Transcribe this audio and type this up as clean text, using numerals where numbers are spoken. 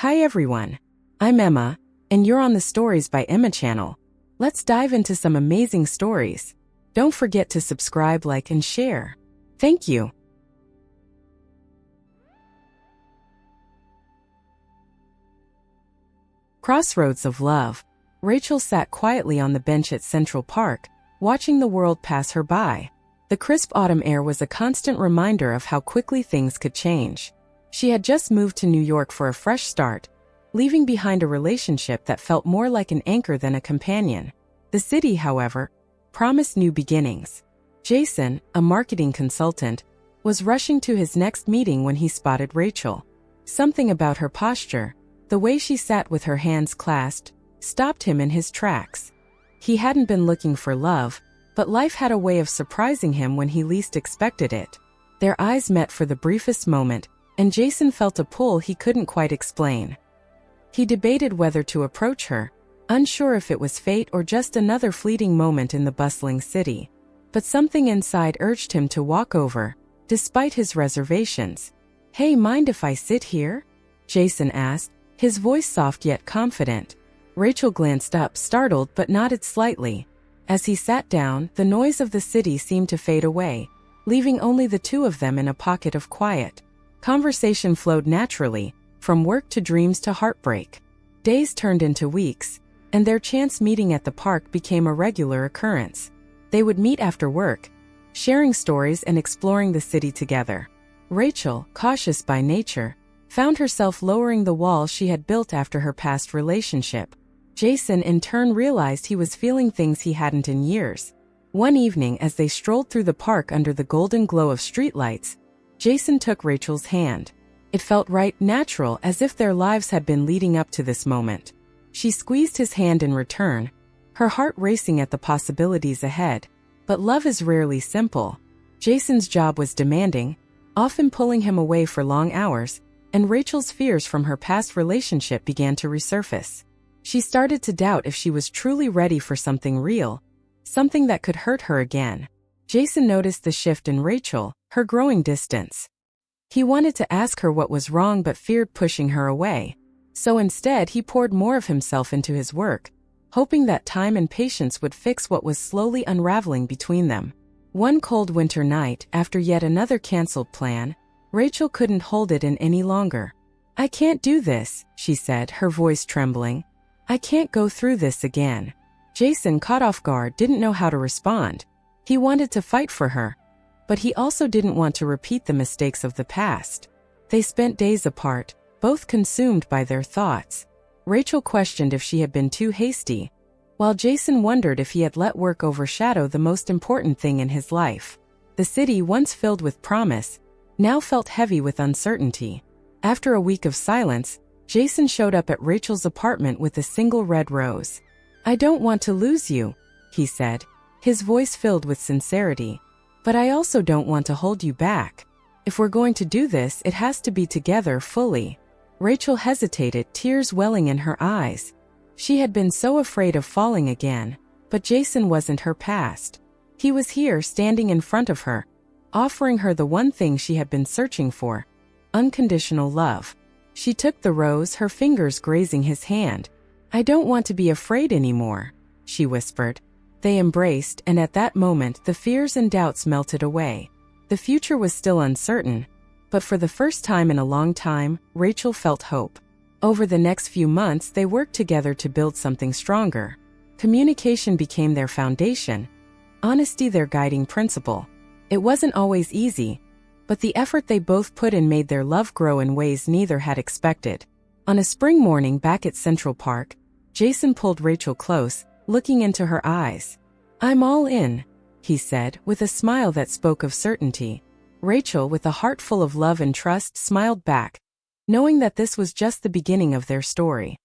Hi everyone, I'm Emma, and you're on the Stories by Emma channel. Let's dive into some amazing stories. Don't forget to subscribe, like, and share. Thank you. Crossroads of Love. Rachel sat quietly on the bench at Central Park, watching the world pass her by. The crisp autumn air was a constant reminder of how quickly things could change. She had just moved to New York for a fresh start, leaving behind a relationship that felt more like an anchor than a companion. The city, however, promised new beginnings. Jason, a marketing consultant, was rushing to his next meeting when he spotted Rachel. Something about her posture, the way she sat with her hands clasped, stopped him in his tracks. He hadn't been looking for love, but life had a way of surprising him when he least expected it. Their eyes met for the briefest moment, and Jason felt a pull he couldn't quite explain. He debated whether to approach her, unsure if it was fate or just another fleeting moment in the bustling city. But something inside urged him to walk over, despite his reservations. "Hey, mind if I sit here?" Jason asked, his voice soft yet confident. Rachel glanced up, startled but nodded slightly. As he sat down, the noise of the city seemed to fade away, leaving only the two of them in a pocket of quiet. Conversation flowed naturally, from work to dreams to heartbreak. Days turned into weeks, and their chance meeting at the park became a regular occurrence. They would meet after work, sharing stories and exploring the city together. Rachel, cautious by nature, found herself lowering the wall she had built after her past relationship. Jason in turn realized he was feeling things he hadn't in years. One evening, as they strolled through the park under the golden glow of streetlights, Jason took Rachel's hand. It felt right, natural, as if their lives had been leading up to this moment. She squeezed his hand in return, her heart racing at the possibilities ahead. But love is rarely simple. Jason's job was demanding, often pulling him away for long hours, and Rachel's fears from her past relationship began to resurface. She started to doubt if she was truly ready for something real, something that could hurt her again. Jason noticed the shift in Rachel, her growing distance. He wanted to ask her what was wrong but feared pushing her away. So instead he poured more of himself into his work, hoping that time and patience would fix what was slowly unraveling between them. One cold winter night, after yet another canceled plan, Rachel couldn't hold it in any longer. "I can't do this," she said, her voice trembling. "I can't go through this again." Jason, caught off guard, didn't know how to respond. He wanted to fight for her, but he also didn't want to repeat the mistakes of the past. They spent days apart, both consumed by their thoughts. Rachel questioned if she had been too hasty, while Jason wondered if he had let work overshadow the most important thing in his life. The city, once filled with promise, now felt heavy with uncertainty. After a week of silence, Jason showed up at Rachel's apartment with a single red rose. "I don't want to lose you," he said, his voice filled with sincerity. "But I also don't want to hold you back. If we're going to do this, it has to be together fully." Rachel hesitated, tears welling in her eyes. She had been so afraid of falling again, but Jason wasn't her past. He was here, standing in front of her, offering her the one thing she had been searching for: unconditional love. She took the rose, her fingers grazing his hand. "I don't want to be afraid anymore," she whispered. They embraced, and at that moment the fears and doubts melted away. The future was still uncertain, but for the first time in a long time, Rachel felt hope. Over the next few months they worked together to build something stronger. Communication became their foundation, honesty their guiding principle. It wasn't always easy, but the effort they both put in made their love grow in ways neither had expected. On a spring morning back at Central Park, Jason pulled Rachel close, looking into her eyes. "I'm all in," he said, with a smile that spoke of certainty. Rachel, with a heart full of love and trust, smiled back, knowing that this was just the beginning of their story.